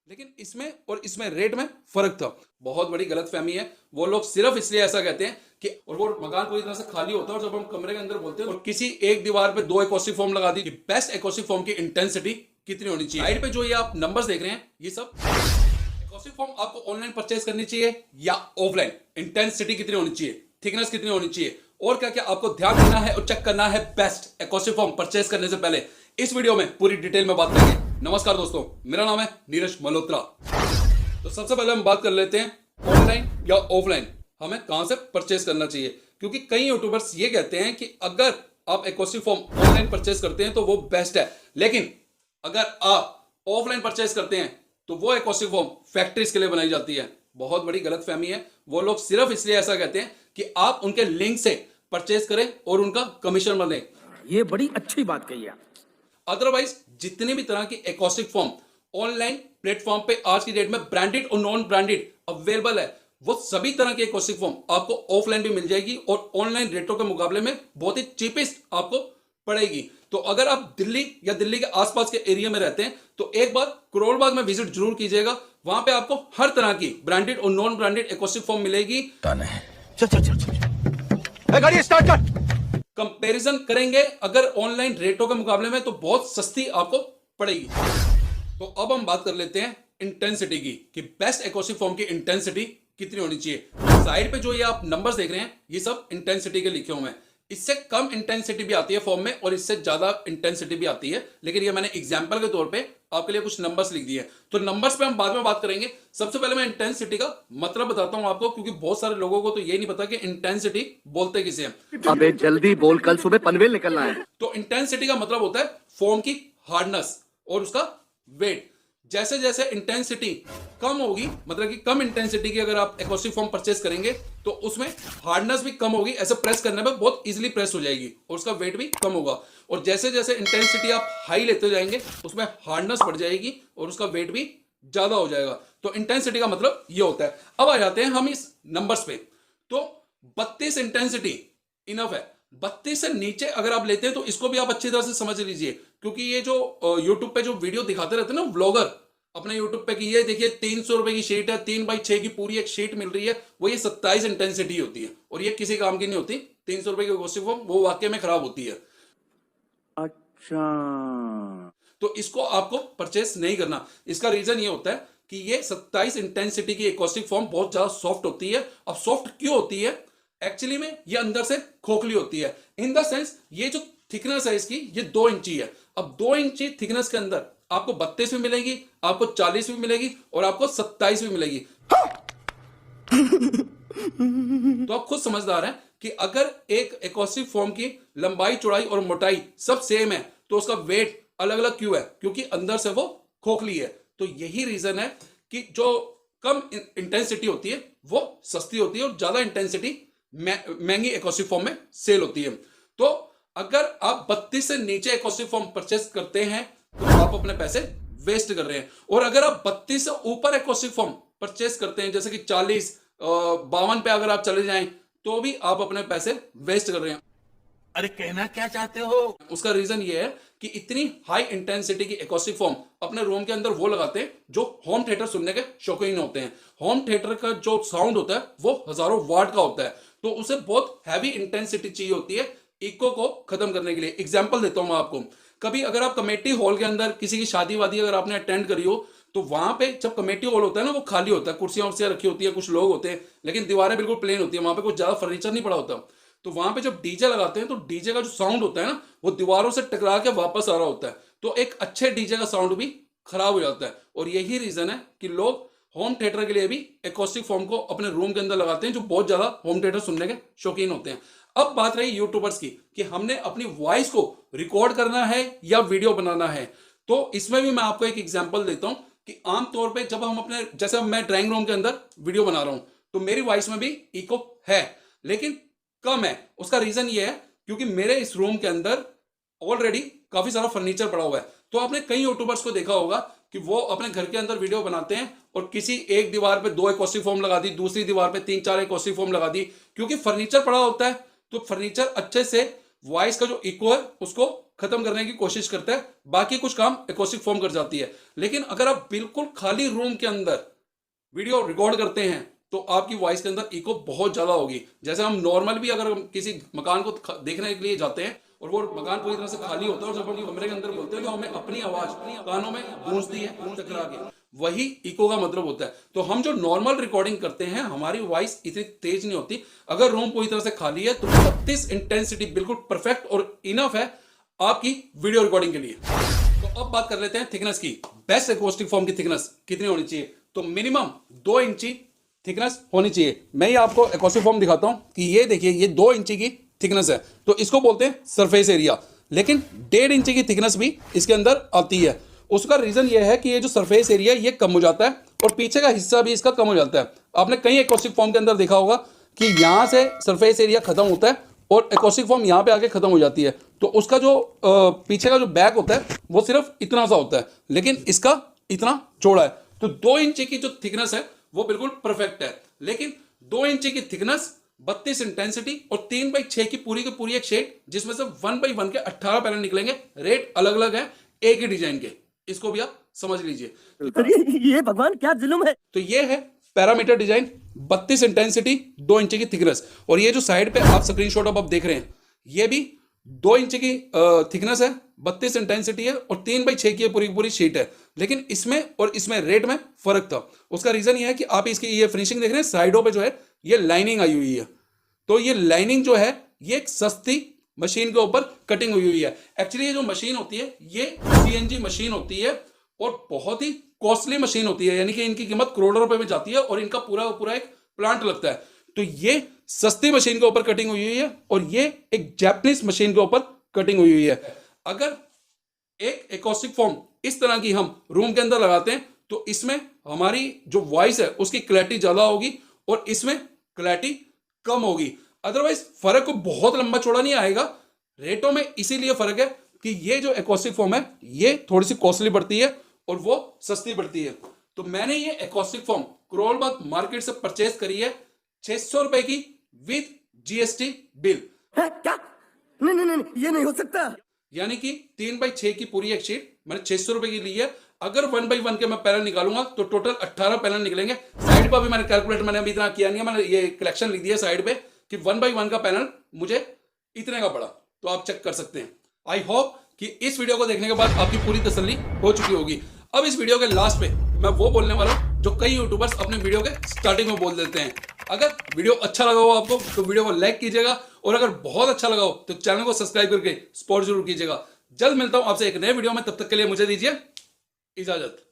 लेकिन इसमें और इसमें रेट में फर्क था। बहुत बड़ी गलतफहमी है। वो लोग सिर्फ इसलिए ऐसा कहते हैं कि और वो मकान पूरी तरह से खाली होता है और जब हम कमरे के अंदर बोलते हैं और किसी एक दीवार पे दो एकॉस्टिक फॉर्म लगा दी, बेस्ट एकॉस्टिक फॉर्म की इंटेंसिटी कितनी होनी चाहिए। साइड पे जो ये आप नंबर्स देख रहे हैं, ये सब एकॉस्टिक फॉर्म आपको ऑनलाइन परचेज करनी चाहिए या ऑफलाइन, इंटेंसिटी कितनी होनी चाहिए, थिकनेस कितनी होनी चाहिए और क्या क्या आपको ध्यान देना है और चेक करना है बेस्ट एकॉस्टिक फॉर्म परचेज करने से पहले, इस वीडियो में पूरी डिटेल में बात करेंगे। नमस्कार दोस्तों, मेरा नाम है नीरज मल्होत्रा। तो सबसे पहले हम बात कर लेते हैं ऑनलाइन या ऑफलाइन हमें कहां से परचेज करना चाहिए, क्योंकि कई यूट्यूबर्स ये कहते हैं कि अगर आप एकॉस्टिक फॉर्म ऑनलाइन परचेज करते हैं तो वो बेस्ट है, लेकिन अगर आप ऑफलाइन परचेज करते हैं तो वो एकॉस्टिक फॉर्म फैक्ट्रीज के लिए बनाई जाती है। बहुत बड़ी गलतफहमी है। वो लोग सिर्फ इसलिए ऐसा कहते हैं कि आप उनके लिंक से परचेज करें और उनका कमीशन बने। ये बड़ी अच्छी बात कही आप। अदरवाइज जितने भी तरह की एकॉस्टिक फॉर्म ऑनलाइन प्लेटफॉर्म पे आज की डेट में ब्रांडेड और नॉन ब्रांडेड अवेलेबल है, वो सभी तरह की एकॉस्टिक फॉर्म आपको ऑफलाइन भी मिल जाएगी और ऑनलाइन रेटों के मुकाबले में बहुत ही चीपेस्ट आपको पड़ेगी। तो अगर आप दिल्ली या दिल्ली के आसपास के एरिया में रहते हैं तो एक बार करोल बाग में विजिट जरूर कीजिएगा। वहां पे आपको हर तरह की ब्रांडेड और नॉन ब्रांडेड एकॉस्टिक फॉर्म मिलेगी। चल चल चल चल गाड़ी स्टार्ट कर। कंपैरिजन करेंगे अगर ऑनलाइन रेटों के मुकाबले में तो बहुत सस्ती आपको पड़ेगी। तो अब हम बात कर लेते हैं इंटेंसिटी की कि बेस्ट एकॉस्टिक फॉर्म की इंटेंसिटी कितनी होनी चाहिए। साइड पे जो ये आप नंबर्स देख रहे हैं, ये सब इंटेंसिटी के लिखे हुए हैं। इससे कम इंटेंसिटी भी आती है फॉर्म में और इससे ज्यादा इंटेंसिटी भी आती है, लेकिन ये मैंने एग्जांपल के तौर पे आपके लिए कुछ नंबर्स लिख दिए हैं। तो नंबर्स पे हम बाद में बात करेंगे। सबसे पहले मैं इंटेंसिटी का मतलब बताता हूं आपको, क्योंकि बहुत सारे लोगों को तो ये नहीं पता कि इंटेंसिटी बोलते किसे हैं। अबे जल्दी बोल, कल सुबह पनवेल निकलना है। तो इंटेंसिटी का मतलब होता है फॉर्म की हार्डनेस और उसका वेट। जैसे जैसे इंटेंसिटी कम होगी, मतलब कि कम इंटेंसिटी की अगर आप एकॉस्टिक फॉर्म परचेज करेंगे तो उसमें हार्डनेस भी कम होगी, ऐसे प्रेस करने में बहुत इजीली प्रेस हो जाएगी और उसका वेट भी कम होगा। और जैसे जैसे इंटेंसिटी आप हाई लेते जाएंगे उसमें हार्डनेस बढ़ जाएगी और उसका वेट भी ज्यादा हो जाएगा। तो इंटेंसिटी का मतलब ये होता है। अब आ जाते हैं हम इस नंबर्स पे। तो 32 इंटेंसिटी इनफ है। 32 से नीचे अगर आप लेते हैं तो इसको भी आप अच्छी तरह से समझ लीजिए, क्योंकि ये जो यूट्यूब पे जो वीडियो दिखाते रहते हैं ना व्लॉगर अपने यूट्यूब पे, कि ये देखिए 300 रुपए की शीट है, 3x6 की पूरी एक शीट मिल रही है, वो ये 27 इंटेंसिटी होती है और ये किसी काम की नहीं होती। 300 रुपए की एकॉस्टिक फॉर्म वो वाकई में खराब होती है। अच्छा, तो इसको आपको परचेस नहीं करना। इसका रीजन ये होता है कि ये 27 इंटेंसिटी की एकॉस्टिक फॉर्म बहुत ज्यादा सॉफ्ट होती है। अब सॉफ्ट क्यों होती है? एक्चुअली में ये अंदर से खोखली होती है। इन द सेंस ये जो थिकनेस है इसकी, ये 2 इंची है। अब 2 इंची थिकनेस के अंदर आपको 32 भी मिलेगी, आपको 40 भी मिलेगी और आपको 27 भी मिलेगी। तो आप खुद समझदार हैं कि अगर एक एकॉस्टिक फॉर्म की लंबाई, चौड़ाई और मोटाई सब सेम है तो उसका वेट अलग अलग क्यों है? क्योंकि अंदर से वो खोखली है। तो यही रीजन है कि जो कम इंटेंसिटी होती है वो सस्ती होती है और ज्यादा इंटेंसिटी महंगी एकॉस्टिक फॉर्म में सेल होती है। तो अगर आप 32 से नीचे एकॉस्टिक फॉर्म परचेस करते हैं तो आप अपने पैसे वेस्ट कर रहे हैं। और अगर आप 32 से ऊपर एकॉस्टिक फॉर्म परचेस करते हैं, जैसे कि 40, 52 पे अगर आप चले जाएं तो भी आप अपने पैसे वेस्ट कर रहे हैं। अरे कहना क्या चाहते हो? उसका रीजन ये है कि इतनी हाई इंटेंसिटी की एकॉस्टिक फॉर्म अपने रूम के अंदर वो लगाते हैं जो होम थिएटर सुनने के शौकीन होते हैं। होम थिएटर का जो साउंड होता है वो हजारों वाट का होता है, तो उसे बहुत हैवी इंटेंसिटी चाहिए होती है इको को खत्म करने के लिए। एग्जाम्पल देता हूं मैं आपको। कभी अगर आप कमेटी हॉल के अंदर किसी की शादी वादी अगर आपने अटेंड करी हो तो वहां पे जब कमेटी हॉल होता है ना, वो खाली होता है, कुर्सियां उर्सियां रखी होती है, कुछ लोग होते हैं, लेकिन दीवारें बिल्कुल प्लेन होती है, वहां पे कुछ ज्यादा फर्नीचर नहीं पड़ा होता। तो वहां पे जब डीजे लगाते हैं तो डीजे का जो साउंड होता है ना, वो दीवारों से टकरा के वापस आ रहा होता है, तो एक अच्छे डीजे का साउंड भी खराब हो जाता है। और यही रीजन है कि लोग होम थिएटर के लिए भी एकॉस्टिक फॉर्म को अपने रूम के अंदर लगाते हैं जो बहुत ज्यादा होम थिएटर सुनने के शौकीन होते हैं। अब बात रही यूट्यूबर्स की कि हमने अपनी वॉइस को रिकॉर्ड करना है या वीडियो बनाना है। तो इसमें भी मैं आपको एक एग्जांपल देता हूं कि आमतौर पे जब हम अपने, जैसे मैं ड्राइंग रूम के अंदर वीडियो बना रहा हूं तो मेरी वॉइस में भी इको है, लेकिन कम है। उसका रीजन ये है क्योंकि मेरे इस रूम के अंदर ऑलरेडी काफी सारा फर्नीचर पड़ा हुआ है। तो आपने कई यूट्यूबर्स को देखा होगा कि वो अपने घर के अंदर वीडियो बनाते हैं और किसी एक दीवार पे 2 एकॉस्टिक फॉर्म लगा दी, दूसरी दीवार पे 3-4 एकॉस्टिक फॉर्म लगा दी, क्योंकि फर्नीचर पड़ा होता है। तो फर्नीचर अच्छे से वॉइस का जो इको है उसको खत्म करने की कोशिश करता है, बाकी कुछ काम एकॉस्टिक फॉर्म कर जाती है। लेकिन अगर आप बिल्कुल खाली रूम के अंदर वीडियो रिकॉर्ड करते हैं तो आपकी वॉइस के अंदर इको बहुत ज्यादा होगी। जैसे हम नॉर्मल भी अगर हम किसी मकान को देखने के लिए जाते हैं और वो मकान पूरी तरह से खाली होता है और जब हम कमरे के अंदर बोलते हैं तो हमें अपनी आवाज कानों में गूंजती है टकरा के, वही इको का मतलब होता है। तो हम जो नॉर्मल रिकॉर्डिंग करते हैं हमारी वॉइस इतनी तेज नहीं होती। अगर रूम पूरी तरह से खाली है तो 32 इंटेंसिटी बिल्कुल परफेक्ट और इनफ है आपकी वीडियो रिकॉर्डिंग के लिए। तो अब बात कर लेते हैं थिकनेस की। बेस्ट एकॉस्टिक फॉर्म की थिकनेस कितनी होनी चाहिए? तो मिनिमम 2 इंची थिकनेस होनी चाहिए। मैं ये आपको एकॉस्टिक फॉर्म दिखाता हूं कि ये देखिए, ये 2 इंची की थिकनेस है, तो इसको बोलते हैं सरफेस एरिया। लेकिन 1.5 इंची की थिकनेस भी इसके अंदर आती है। उसका रीजन ये है कि ये जो सरफेस एरिया ये कम हो जाता है और पीछे का हिस्सा भी इसका कम हो जाता है। आपने कई एकॉस्टिक फॉर्म के अंदर देखा होगा कि यहां से सरफेस एरिया खत्म होता है और एकॉस्टिक फॉर्म यहां पे आके खत्म हो जाती है। तो उसका जो पीछे का जो बैक होता है वो सिर्फ इतना सा होता है, लेकिन इसका इतना चौड़ा है। तो 2 इंची की जो थिकनेस है वो बिल्कुल परफेक्ट है। लेकिन 2 इंची की थिकनेस, 32 इंटेंसिटी और 3/6 की पूरी एक शेड, जिसमें से 1/1 के 18 पैनल निकलेंगे। रेट अलग अलग है एक ही डिजाइन के, इसको भी आप समझ लीजिए। ये भगवान क्या जुल्म है। तो ये है पैरामीटर डिजाइन, 32 इंटेंसिटी, 2 इंची की थिकनेस। और ये जो साइड पे आप स्क्रीनशॉट आप देख रहे हैं ये भी 2 इंची की थिकनेस है, 32 इंटेंसिटी है और 3/6 की पूरी शीट है। लेकिन इसमें और इसमें रेट में फर्क था। उसका रीजन ये है कि आप इसकी ये फिनिशिंग देख रहे हैं, साइडों पे जो है ये लाइनिंग आई हुई है। तो ये लाइनिंग जो है ये एक सस्ती मशीन के ऊपर कटिंग हुई है। एक्चुअली ये जो मशीन होती है ये CNG मशीन होती है और बहुत ही कॉस्टली मशीन होती है, यानी कि इनकी कीमत करोड़ों रुपए में जाती है और इनका पूरा एक प्लांट लगता है। तो ये सस्ती मशीन के ऊपर कटिंग हुई है और ये एक जापानीज मशीन के ऊपर कटिंग हुई है। अगर एक एकॉस्टिक फॉर्म इस तरह की हम रूम के अंदर लगाते हैं तो इसमें हमारी जो वॉइस है उसकी क्लैरिटी ज्यादा होगी और इसमें क्लैरिटी कम होगी। अदरवाइज फर्क को बहुत लंबा चौड़ा नहीं आएगा। रेटों में इसीलिए फर्क है कि ये जो एकॉस्टिक फॉर्म है ये थोड़ी सी कॉस्टली पड़ती है और वो सस्ती पड़ती है। तो मैंने ये एकॉस्टिक फॉर्म करोलबाग मार्केट से परचेज करी है 600 रुपए की विद GST बिल। है क्या? नहीं, ये नहीं हो सकता। यानी कि 3/6 की पूरी एक शीट मैंने 600 रुपए की ली है। अगर 1/1 के मैं पैनल निकालूंगा तो टोटल 18 पैनल निकलेंगे। साइड पर भी मैंने कैलकुलेट, मैंने अभी इतना किया नहीं है, मैंने ये कलेक्शन लिख दिया साइड पे कि 1/1 का पैनल मुझे इतने का पड़ा, तो आप चेक कर सकते हैं। आई होप कि इस वीडियो को देखने के बाद आपकी पूरी तसल्ली हो चुकी होगी। अब इस वीडियो के लास्ट पे मैं वो बोलने वाला हूं जो कई यूट्यूबर्स अपने वीडियो के स्टार्टिंग में बोल देते हैं। अगर वीडियो अच्छा लगा हो आपको तो वीडियो को लाइक कीजिएगा और अगर बहुत अच्छा लगा हो तो चैनल को सब्सक्राइब करके सपोर्ट जरूर कीजिएगा। जल्द मिलता हूं आपसे एक नए वीडियो में, तब तक के लिए मुझे दीजिए इजाजत।